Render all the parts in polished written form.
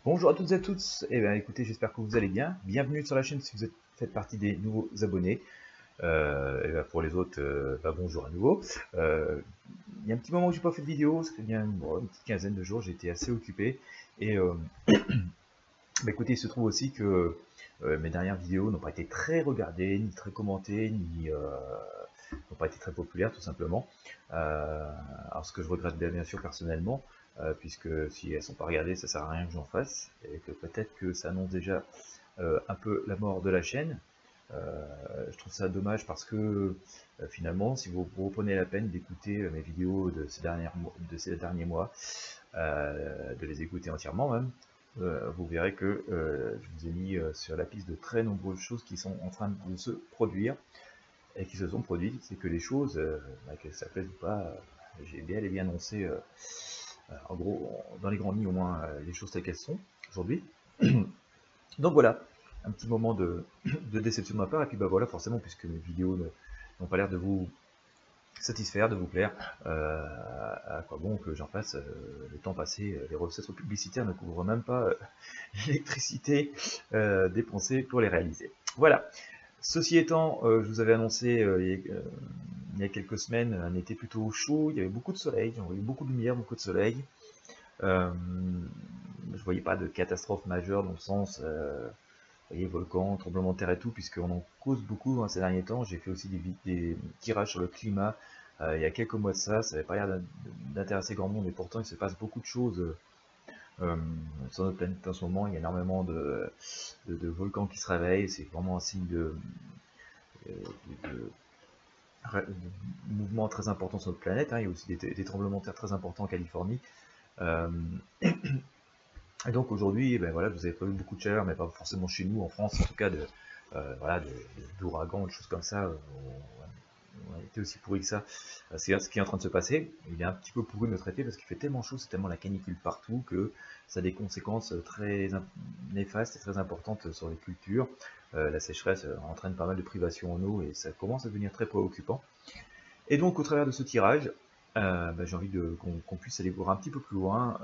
Bonjour à toutes et à tous, et bien écoutez, j'espère que vous allez bien. Bienvenue sur la chaîne si vous faites partie des nouveaux abonnés. Et ben pour les autres, bonjour à nouveau. Il y a un petit moment où j'ai pas fait de vidéo, ça fait bien une petite quinzaine de jours, j'ai été assez occupé. Et écoutez, il se trouve aussi que mes dernières vidéos n'ont pas été très regardées, ni très commentées, ni n'ont pas été très populaires tout simplement. Alors ce que je regrette bien sûr personnellement, puisque si elles sont pas regardées, ça sert à rien que j'en fasse, et que peut-être que ça annonce déjà un peu la mort de la chaîne. Je trouve ça dommage parce que finalement, si vous reprenez la peine d'écouter mes vidéos de ces derniers mois, de les écouter entièrement même, vous verrez que je vous ai mis sur la piste de très nombreuses choses qui sont en train de se produire et qui se sont produites. C'est que les choses, que ça plaise ou pas, j'ai bien et bien annoncé, en gros, dans les grandes lignes au moins, les choses telles qu'elles sont aujourd'hui. Donc voilà, un petit moment de déception de ma part, et puis bah voilà, forcément, puisque mes vidéos n'ont pas l'air de vous satisfaire, de vous plaire, à quoi bon que j'en fasse le temps passé, les recettes publicitaires ne couvrent même pas l'électricité dépensée pour les réaliser. Voilà. Ceci étant, je vous avais annoncé il y a quelques semaines un été plutôt chaud, il y avait beaucoup de soleil, on voyait beaucoup de lumière, beaucoup de soleil. Je ne voyais pas de catastrophe majeure dans le sens, vous voyez, volcan, tremblement de terre et tout, puisqu'on en cause beaucoup ces derniers temps. J'ai fait aussi des tirages sur le climat il y a quelques mois de ça n'avait pas l'air d'intéresser grand monde, et pourtant il se passe beaucoup de choses sur notre planète en ce moment. Il y a énormément de volcans qui se réveillent, c'est vraiment un signe de mouvement très important sur notre planète. Il y a aussi des tremblements de terre très importants en Californie. Et donc aujourd'hui, voilà, vous avez prévu beaucoup de chaleur, mais pas forcément chez nous, en France, en tout cas, d'ouragans, de choses comme ça. On a été aussi pourri que ça. C'est ce qui est en train de se passer. Il est un petit peu pourri notre été parce qu'il fait tellement chaud, c'est tellement la canicule partout que ça a des conséquences très néfastes et très importantes sur les cultures. La sécheresse entraîne pas mal de privations en eau et ça commence à devenir très préoccupant. Et donc au travers de ce tirage, j'ai envie qu'on puisse aller voir un petit peu plus loin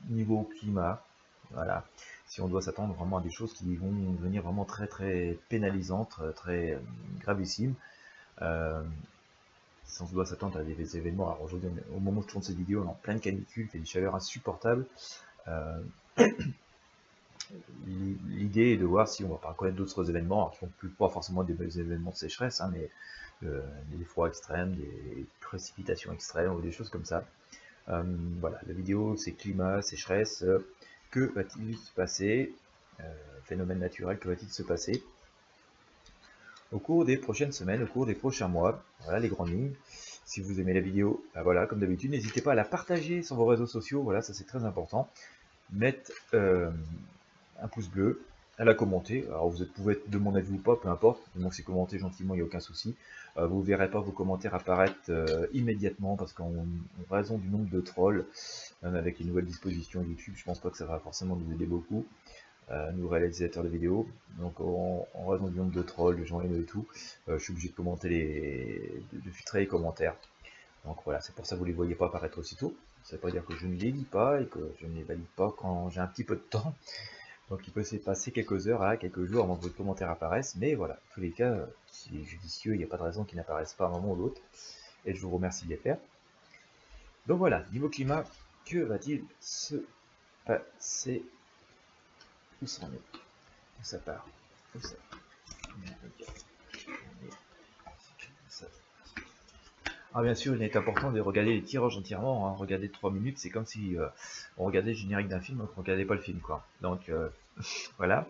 niveau climat. Voilà. Si on doit s'attendre vraiment à des choses qui vont devenir vraiment très très pénalisantes, très gravissimes. Si on se doit s'attendre à des événements, alors aujourd'hui, au moment où je tourne cette vidéo, on est en pleine canicule, il y a des chaleurs insupportables. L'idée est de voir si on va pas reconnaître d'autres événements, alors qui ne vont pas forcément des événements de sécheresse, mais des froids extrêmes, des précipitations extrêmes ou des choses comme ça. Voilà, la vidéo c'est climat, sécheresse, que va-t-il se passer, phénomène naturel, que va-t-il se passer au cours des prochaines semaines, au cours des prochains mois. Voilà les grandes lignes. Si vous aimez la vidéo, voilà, comme d'habitude, n'hésitez pas à la partager sur vos réseaux sociaux, voilà, ça c'est très important. Mettre un pouce bleu, à la commenter. Alors vous pouvez être de mon avis ou pas, peu importe, donc c'est commenté gentiment, il n'y a aucun souci. Vous ne verrez pas vos commentaires apparaître immédiatement, parce qu'en raison du nombre de trolls, même avec les nouvelles dispositions YouTube, je pense pas que ça va forcément nous aider beaucoup. Nous réalisateurs de vidéos, donc en raison du nombre de trolls, de gens haineux et tout, je suis obligé de commenter de filtrer les commentaires. Donc voilà, c'est pour ça que vous ne les voyez pas apparaître aussitôt. Ça ne veut pas dire que je ne les lis pas et que je ne les valide pas quand j'ai un petit peu de temps. Donc il peut se passer quelques heures à quelques jours avant que votre commentaire apparaisse, mais voilà, en tous les cas, c'est judicieux, il n'y a pas de raison qu'ils n'apparaissent pas à un moment ou l'autre, et je vous remercie de les faire. Donc voilà, niveau climat, que va-t-il se passer? Où ça en est? Où ça part? Où ça? Ah bien sûr, il est important de regarder les tirages entièrement, hein. Regarder 3 minutes, c'est comme si on regardait le générique d'un film, donc on regardait pas le film, quoi. Donc voilà,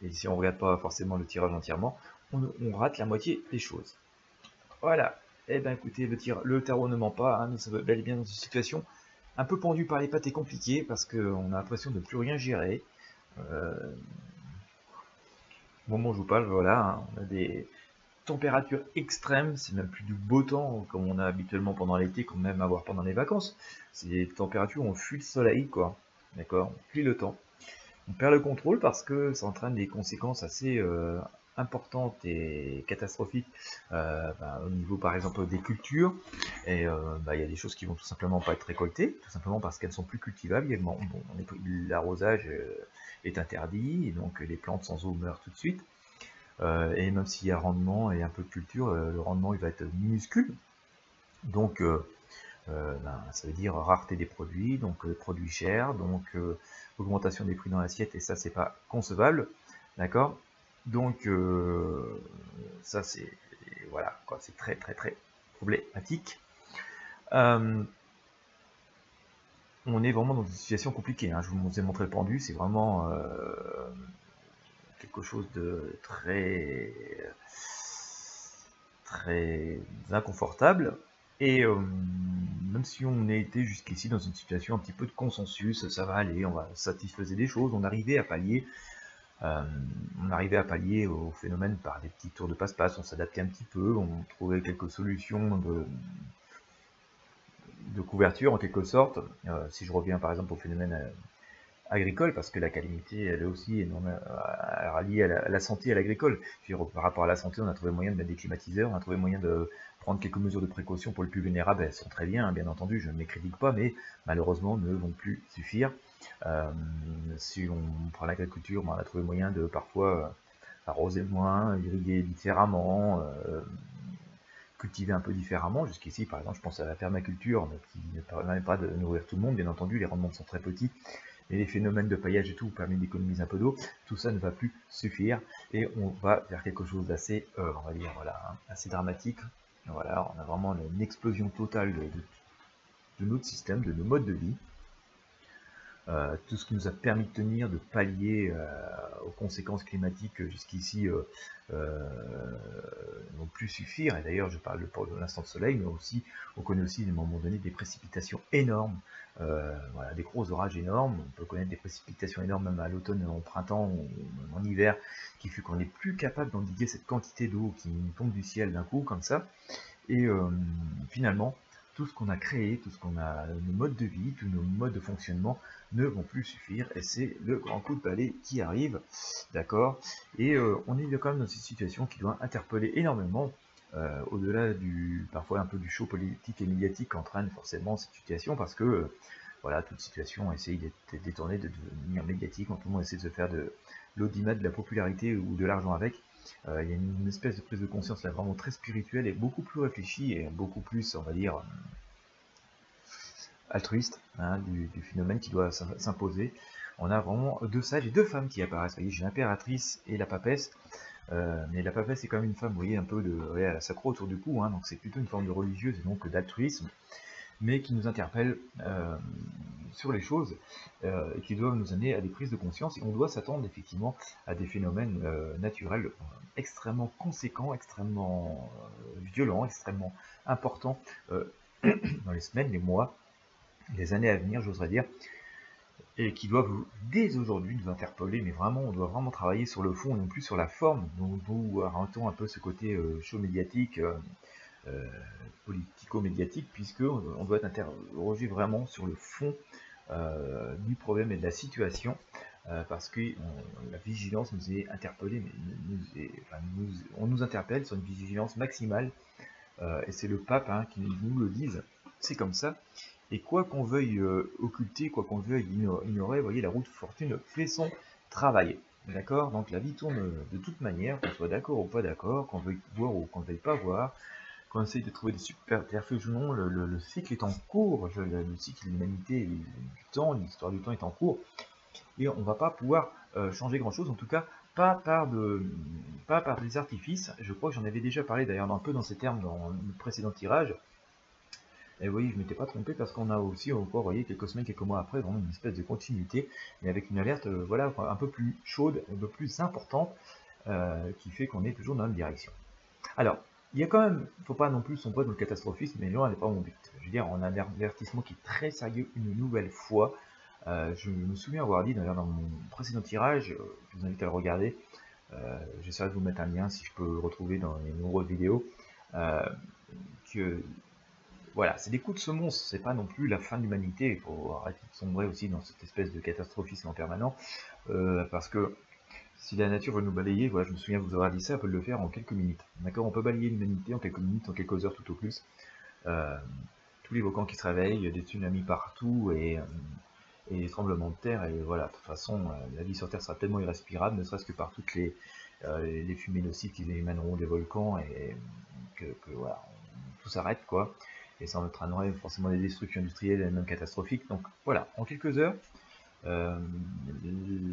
et si on regarde pas forcément le tirage entièrement, on rate la moitié des choses. Voilà, et bien écoutez, le tarot ne ment pas, hein, nous sommes bel et bien dans une situation un peu pendue par les pattes et compliquée, parce qu'on a l'impression de ne plus rien gérer. Au moment où je vous parle, voilà, hein, on a des températures extrêmes, c'est même plus du beau temps comme on a habituellement pendant l'été, qu'on même avoir pendant les vacances. C'est des températures où on fuit le soleil, quoi. D'accord, on fuit le temps. On perd le contrôle parce que ça entraîne des conséquences assez importante et catastrophique au niveau par exemple des cultures, et il y a des choses qui vont tout simplement pas être récoltées, tout simplement parce qu'elles sont plus cultivables. L'arrosage est interdit, et donc les plantes sans eau meurent tout de suite, et même s'il y a rendement et un peu de culture, le rendement il va être minuscule, donc ça veut dire rareté des produits, donc produits chers, donc augmentation des prix dans l'assiette, et ça c'est pas concevable, d'accord. Donc ça c'est, voilà quoi, c'est très très très problématique. On est vraiment dans une situation compliquée, hein. Je vous ai montré le pendu, c'est vraiment quelque chose de très très inconfortable. Et même si on a été jusqu'ici dans une situation un petit peu de consensus, ça va aller, on va satisfaire des choses, on arrivait à pallier au phénomène par des petits tours de passe-passe, on s'adaptait un petit peu, on trouvait quelques solutions de couverture en quelque sorte. Si je reviens par exemple au phénomène agricole, parce que la calamité elle est aussi liée à la santé et à l'agricole. Par rapport à la santé, on a trouvé moyen de mettre des climatiseurs, on a trouvé moyen de prendre quelques mesures de précaution pour les plus vulnérables. Elles sont très bien, hein, bien entendu, je ne les critique pas, mais malheureusement ne vont plus suffire. Si on prend l'agriculture, on a trouvé moyen de parfois arroser moins, irriguer différemment, cultiver un peu différemment. Jusqu'ici, par exemple, je pense à la permaculture, qui ne permet pas de nourrir tout le monde, bien entendu, les rendements sont très petits, et les phénomènes de paillage et tout permettent d'économiser un peu d'eau. Tout ça ne va plus suffire, et on va vers quelque chose d'assez, on va dire, voilà, hein, assez dramatique. Voilà, on a vraiment une explosion totale de notre système, de nos modes de vie. Tout ce qui nous a permis de tenir, de pallier aux conséquences climatiques jusqu'ici n'ont plus suffire. Et d'ailleurs, je parle de l'instant de soleil, mais aussi, on connaît aussi à un moment donné des précipitations énormes, voilà, des gros orages énormes. On peut connaître des précipitations énormes même à l'automne, au printemps, ou même en hiver, qui fait qu'on n'est plus capable d'endiguer cette quantité d'eau qui nous tombe du ciel d'un coup comme ça. Et finalement, tout ce qu'on a créé, tout ce qu'on a, nos modes de vie, tous nos modes de fonctionnement ne vont plus suffire, et c'est le grand coup de balai qui arrive, d'accord. Et on est quand même dans cette situation qui doit interpeller énormément, au-delà parfois un peu du show politique et médiatique qu'entraîne forcément cette situation, parce que voilà, toute situation essaye d'être détournée, de devenir médiatique, quand tout le monde essaie de se faire de l'audimat, de la popularité ou de l'argent avec. Il y a une espèce de prise de conscience là vraiment très spirituelle et beaucoup plus réfléchie et beaucoup plus, on va dire, altruiste, hein, du phénomène qui doit s'imposer. On a vraiment deux sages et deux femmes qui apparaissent. Vous voyez, j'ai l'impératrice et la papesse, mais la papesse c'est quand même une femme, vous voyez, un peu elle a la sacro autour du cou, hein, donc c'est plutôt une forme de religieuse et donc d'altruisme, mais qui nous interpelle sur les choses et qui doivent nous amener à des prises de conscience, et on doit s'attendre effectivement à des phénomènes naturels extrêmement conséquents, extrêmement violents, extrêmement importants dans les semaines, les mois, les années à venir, j'oserais dire, et qui doivent dès aujourd'hui nous interpeller, mais vraiment, on doit vraiment travailler sur le fond et non plus sur la forme. Donc nous arrêtons un peu ce côté show médiatique, politico-médiatique, puisque on doit être interrogé vraiment sur le fond du problème et de la situation, parce que la vigilance nous est interpellée, mais on nous interpelle sur une vigilance maximale, et c'est le pape hein, qui nous le dise, c'est comme ça. Et quoi qu'on veuille occulter, quoi qu'on veuille ignorer, vous voyez, la roue de fortune fait son travail. D'accord. Donc la vie tourne de toute manière, qu'on soit d'accord ou pas d'accord, qu'on veuille voir ou qu'on ne veuille pas voir, qu'on essaye de trouver des subterfuges ou non, le cycle est en cours, le cycle de l'humanité, du temps, l'histoire du temps est en cours, et on ne va pas pouvoir changer grand chose, en tout cas pas par des artifices. Je crois que j'en avais déjà parlé d'ailleurs un peu dans ces termes dans le précédent tirage. Et vous voyez, je ne m'étais pas trompé, parce qu'on a aussi encore, vous voyez, quelques semaines, quelques mois après, vraiment une espèce de continuité, mais avec une alerte voilà, un peu plus chaude, un peu plus importante, qui fait qu'on est toujours dans la même direction. Alors, il y a quand même, il ne faut pas non plus sombrer dans le catastrophisme, mais là, n'est pas mon but. Je veux dire, on a un avertissement qui est très sérieux une nouvelle fois. Je me souviens avoir dit, d'ailleurs, dans mon précédent tirage, je vous invite à le regarder, j'essaierai de vous mettre un lien si je peux le retrouver dans les nombreuses vidéos, que voilà, c'est des coups de semonce, c'est pas non plus la fin de l'humanité, il faut arrêter de sombrer aussi dans cette espèce de catastrophisme en permanent, parce que Si la nature veut nous balayer, voilà, je me souviens vous avoir dit ça, elle peut le faire en quelques minutes. D'accord, on peut balayer l'humanité en quelques minutes, en quelques heures tout au plus. Tous les volcans qui se réveillent, des tsunamis partout et des tremblements de terre. Et voilà, de toute façon, la vie sur Terre sera tellement irrespirable, ne serait-ce que par toutes les fumées nocives qui émaneront des volcans et que voilà, tout s'arrête quoi. Et ça entraînerait forcément des destructions industrielles et même catastrophiques. Donc voilà, en quelques heures, euh,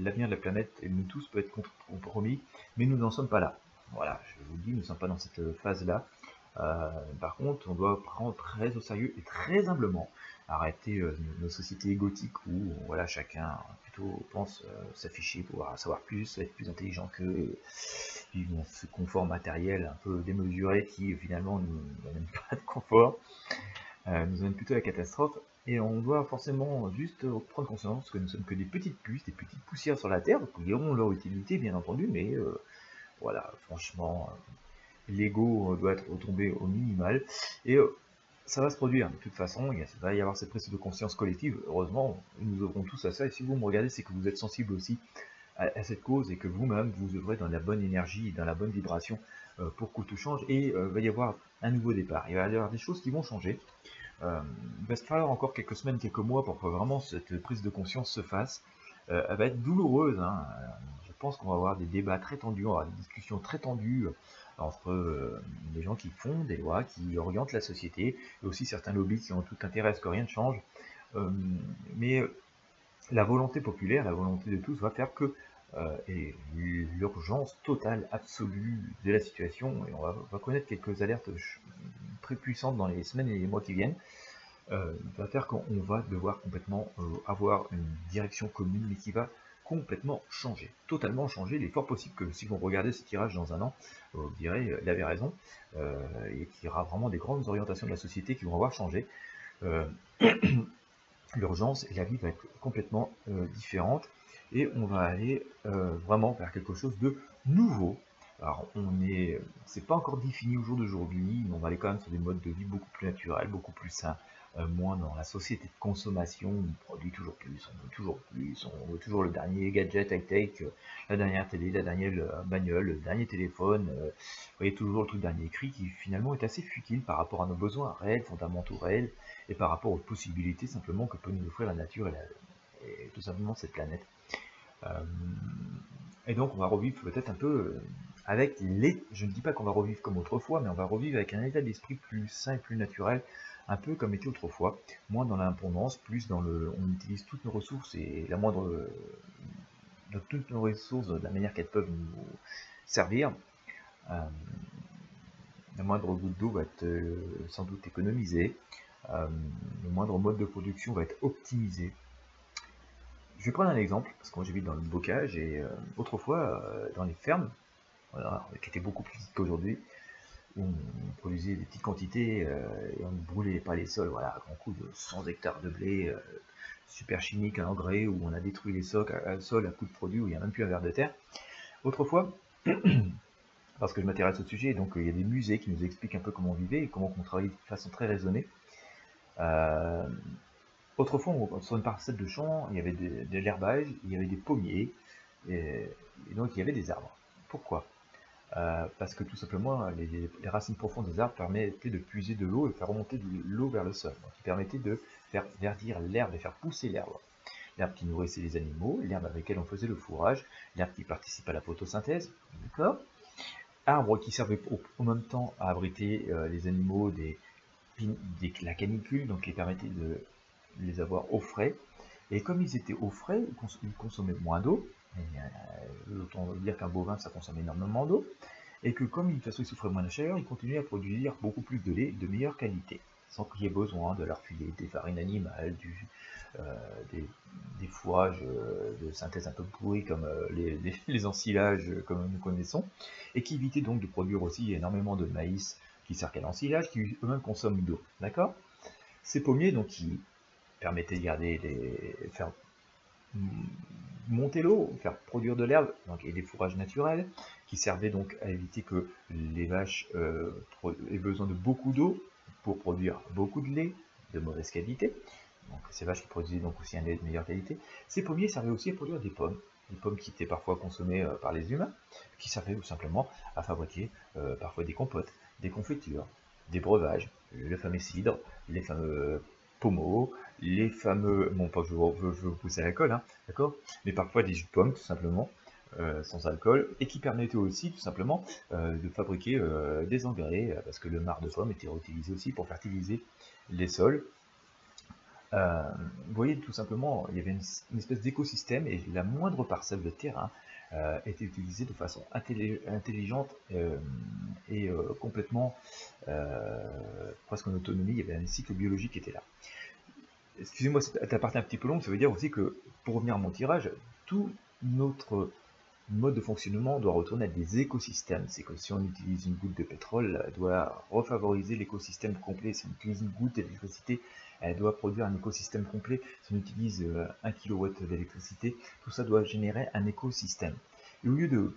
l'avenir de la planète et nous tous peut être compromis, mais nous n'en sommes pas là. Voilà, je vous le dis, nous ne sommes pas dans cette phase-là. Par contre, on doit prendre très au sérieux et très humblement arrêter nos sociétés égotiques où voilà, chacun plutôt pense s'afficher pour savoir plus, être plus intelligent qu'eux, vivre dans ce confort matériel un peu démesuré qui finalement nous n'amène pas de confort, nous amène plutôt à la catastrophe. Et on doit forcément juste prendre conscience que nous sommes que des petites puces, des petites poussières sur la Terre, qui auront leur utilité bien entendu, mais voilà, franchement, l'ego doit être retombé au minimal, et ça va se produire, de toute façon, il va y avoir cette prise de conscience collective, heureusement, nous œuvrons tous à ça, et si vous me regardez, c'est que vous êtes sensible aussi à cette cause, et que vous-même, vous œuvrez dans la bonne énergie, dans la bonne vibration, pour que tout change, et il va y avoir un nouveau départ, il va y avoir des choses qui vont changer. Il va se falloir encore quelques semaines, quelques mois pour que vraiment cette prise de conscience se fasse. Elle va être douloureuse, hein. Je pense qu'on va avoir des débats très tendus, on va avoir des discussions très tendues entre les gens qui font des lois, qui orientent la société, et aussi certains lobbies qui ont tout intérêt à ce que rien ne change. Mais la volonté populaire, la volonté de tous va faire que et l'urgence totale, absolue de la situation, et on va connaître quelques alertes très puissantes dans les semaines et les mois qui viennent, va faire qu'on va devoir complètement avoir une direction commune, mais qui va complètement changer, totalement changer. Il est fort possible que si vous regardez ce tirage dans un an, vous direz, il avait raison, et qu'il y aura vraiment des grandes orientations de la société qui vont avoir changé. L'urgence et la vie va être complètement différente, et on va aller vraiment vers quelque chose de nouveau. Alors c'est pas encore défini au jour d'aujourd'hui, mais on va aller quand même sur des modes de vie beaucoup plus naturels, beaucoup plus sains, moins dans la société de consommation, on produit toujours plus, on veut toujours le dernier gadget high-tech, la dernière télé, la dernière bagnole, le dernier téléphone, vous voyez toujours le truc dernier cri qui finalement est assez futile par rapport à nos besoins réels, fondamentaux réels, et par rapport aux possibilités simplement que peut nous offrir la nature et tout simplement cette planète. Et donc on va revivre peut-être un peu avec je ne dis pas qu'on va revivre comme autrefois, mais on va revivre avec un état d'esprit plus sain et plus naturel, un peu comme était autrefois, moins dans l'imponence, plus dans on utilise toutes nos ressources et toutes nos ressources de la manière qu'elles peuvent nous servir. La moindre goutte d'eau va être sans doute économisée, le moindre mode de production va être optimisé. Je vais prendre un exemple, parce que moi j'habite dans le bocage, et autrefois, dans les fermes, voilà, qui étaient beaucoup plus petites qu'aujourd'hui, on produisait des petites quantités et on ne brûlait pas les sols, voilà, à grand coup de 100 hectares de blé, super chimique, un engrais, où on a détruit les sols à coup de produits, où il n'y a même plus un ver de terre. Autrefois, parce que je m'intéresse au sujet, donc il y a des musées qui nous expliquent un peu comment on vivait et comment on travaillait de façon très raisonnée. Autrefois, sur une parcelle de champ, il y avait de l'herbage, il y avait des pommiers, et donc il y avait des arbres. Pourquoi? Parce que tout simplement, les racines profondes des arbres permettaient de puiser de l'eau et de faire remonter de l'eau vers le sol. Donc, ils permettaient de faire verdir l'herbe et faire pousser l'herbe. L'herbe qui nourrissait les animaux, l'herbe avec laquelle on faisait le fourrage, l'herbe qui participe à la photosynthèse, d'accord? Arbre qui servait au même temps à abriter les animaux la canicule, donc les permettait de les avoir au frais. Et comme ils étaient au frais, ils consommaient moins d'eau. Autant dire qu'un bovin, ça consomme énormément d'eau. Et que comme de toute façon ils souffraient moins de chaleur, ils continuaient à produire beaucoup plus de lait de meilleure qualité, sans qu'il y ait besoin de leur filer des farines animales, des fourrages de synthèse un peu pourris comme les ensilages comme nous connaissons, et qui évitaient donc de produire aussi énormément de maïs qui sert qu'à l'ensilage, qui eux-mêmes consomment d'eau. D'accord? Ces pommiers, donc, qui permettaient de faire monter l'eau, faire produire de l'herbe, et des fourrages naturels, qui servaient donc à éviter que les vaches aient besoin de beaucoup d'eau pour produire beaucoup de lait de mauvaise qualité. Donc ces vaches qui produisaient donc aussi un lait de meilleure qualité. Ces pommiers servaient aussi à produire des pommes. des pommes qui étaient parfois consommées par les humains, qui servaient tout simplement à fabriquer parfois des compotes, des confitures, des breuvages, le fameux cidre, les fameux pommeaux, les fameux, bon pas que je veux vous pousser à l'alcool, hein, d'accord, mais parfois des jus de pommes tout simplement, sans alcool, et qui permettaient aussi tout simplement de fabriquer des engrais, parce que le marc de pomme était réutilisé aussi pour fertiliser les sols. Vous voyez, tout simplement, il y avait une espèce d'écosystème, et la moindre parcelle de terrain était utilisée de façon intelligente et complètement presque en autonomie. Il y avait un cycle biologique qui était là. Excusez-moi, cette partie un petit peu longue, ça veut dire aussi que, pour revenir à mon tirage, tout notre mode de fonctionnement doit retourner à des écosystèmes. C'est que si on utilise une goutte de pétrole, elle doit refavoriser l'écosystème complet. Si on utilise une goutte d'électricité, elle doit produire un écosystème complet. Si on utilise 1 kW d'électricité, tout ça doit générer un écosystème. Et au lieu de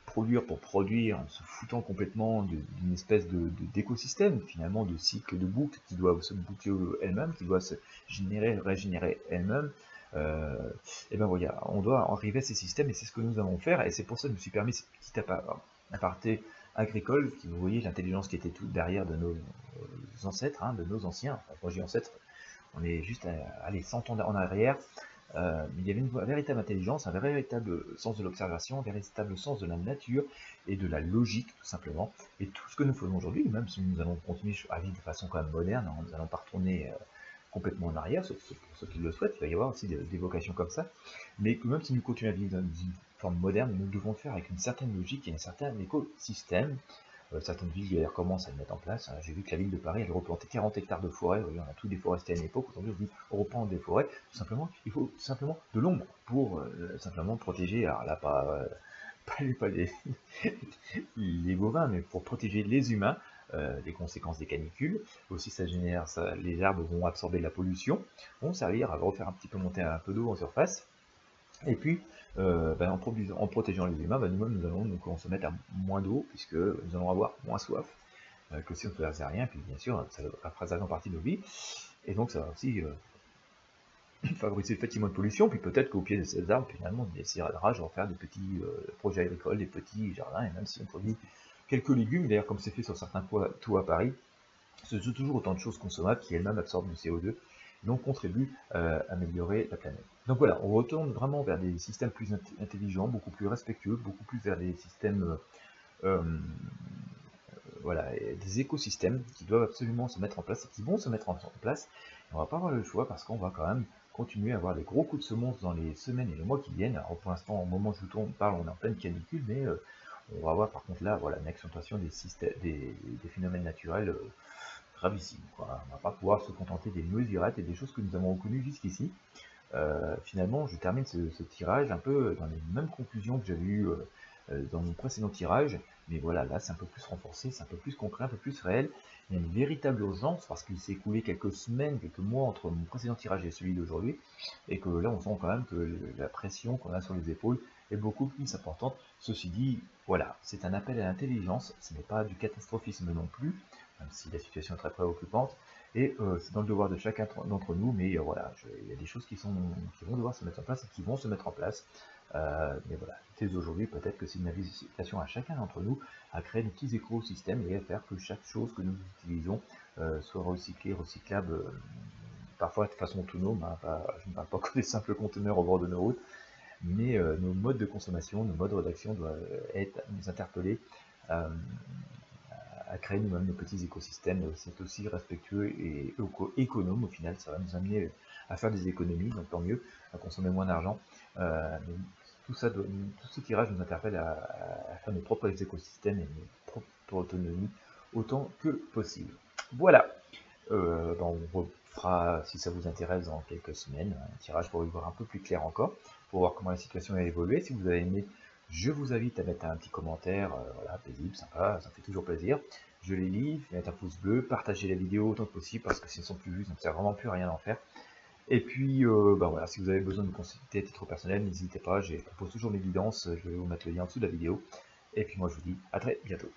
produire pour produire, en se foutant complètement d'une espèce d'écosystème, finalement de cycle de boucles qui doivent se boucler elles-mêmes, qui doivent se régénérer elles-mêmes, et ben voilà, on doit arriver à ces systèmes, et c'est ce que nous allons faire, et c'est pour ça que je me suis permis ce petit aparté agricole, qui, vous voyez l'intelligence qui était tout derrière de nos ancêtres, hein, de nos anciens. Enfin, quand je dis ancêtres, on est juste allez, 100 ans en arrière. Mais il y avait une véritable intelligence, un véritable sens de l'observation, un véritable sens de la nature et de la logique, tout simplement. Et tout ce que nous faisons aujourd'hui, même si nous allons continuer à vivre de façon quand même moderne, hein, nous n'allons pas retourner complètement en arrière, sauf pour ceux qui le souhaitent, il va y avoir aussi des vocations comme ça, mais que même si nous continuons à vivre dans une forme moderne, nous devons le faire avec une certaine logique et un certain écosystème. Certaines villes d'ailleurs commencent à le mettre en place. J'ai vu que la ville de Paris, elle replantait 40 hectares de forêt. On a tout déforesté à une époque. Aujourd'hui, on reprend des forêts. Tout simplement, il faut simplement de l'ombre pour simplement protéger. Alors là, pas les bovins, mais pour protéger les humains des conséquences des canicules. Aussi, ça génère, les arbres vont absorber de la pollution, vont servir à refaire un petit peu monter un peu d'eau en surface. Et puis, en protégeant les humains, nous-mêmes, nous allons donc consommer moins d'eau, puisque nous allons avoir moins soif que si on ne faisait rien. Puis, bien sûr, ça va faire en partie de nos vies. Et donc, ça va aussi favoriser effectivement de pollution. Puis, peut-être qu'au pied de ces arbres, finalement, on essaiera de refaire des petits projets agricoles, des petits jardins. Et même si on produit quelques légumes, d'ailleurs, comme c'est fait sur certains toits à Paris, ce sont toujours autant de choses consommables qui elles-mêmes absorbent du CO2. Donc contribue à améliorer la planète. Donc voilà, on retourne vraiment vers des systèmes plus intelligents, beaucoup plus respectueux, beaucoup plus vers des systèmes, voilà, des écosystèmes qui doivent absolument se mettre en place et qui vont se mettre en place. Et on va pas avoir le choix parce qu'on va quand même continuer à avoir des gros coups de semonce dans les semaines et les mois qui viennent. Alors pour l'instant, au moment où je vous parle, on est en pleine canicule, mais on va avoir par contre là, voilà, une accentuation des phénomènes naturels gravissime, quoi. On va pas pouvoir se contenter des mesurettes et des choses que nous avons reconnues jusqu'ici. Finalement, je termine ce tirage un peu dans les mêmes conclusions que j'avais eues dans mon précédent tirage, mais voilà, là c'est un peu plus renforcé, c'est un peu plus concret, un peu plus réel. Il y a une véritable urgence parce qu'il s'est écoulé quelques semaines, quelques mois entre mon précédent tirage et celui d'aujourd'hui, et que là on sent quand même que la pression qu'on a sur les épaules est beaucoup plus importante. Ceci dit, voilà, c'est un appel à l'intelligence, ce n'est pas du catastrophisme non plus, même si la situation est très préoccupante, et c'est dans le devoir de chacun d'entre nous, mais voilà, il y a des choses qui vont devoir se mettre en place et qui vont se mettre en place. Mais voilà, dès aujourd'hui, peut-être que c'est une invitation à chacun d'entre nous à créer des petits écosystèmes et à faire que chaque chose que nous utilisons soit recyclée, recyclable, parfois de façon autonome, hein, je ne parle pas que des simples conteneurs au bord de nos routes, mais nos modes de consommation, nos modes de rédaction doivent nous interpeller à créer nous-mêmes nos petits écosystèmes. C'est aussi respectueux et économe au final, ça va nous amener à faire des économies, donc tant mieux, à consommer moins d'argent. Tout ce tirage nous interpelle à faire nos propres écosystèmes et nos propres autonomies autant que possible. Voilà, on refera, si ça vous intéresse, dans quelques semaines, un tirage pour y voir un peu plus clair encore, pour voir comment la situation a évolué. Si vous avez aimé, je vous invite à mettre un petit commentaire, voilà, paisible, sympa, ça fait toujours plaisir. Je les lis, mettre un pouce bleu, partagez la vidéo autant que possible, parce que si elles ne sont plus vues, ça ne sert vraiment plus à rien d'en faire. Et puis, voilà, si vous avez besoin de me consulter à titre personnel, n'hésitez pas, je propose toujours mes guidances, je vais vous mettre le lien en dessous de la vidéo. Et puis moi, je vous dis à très bientôt.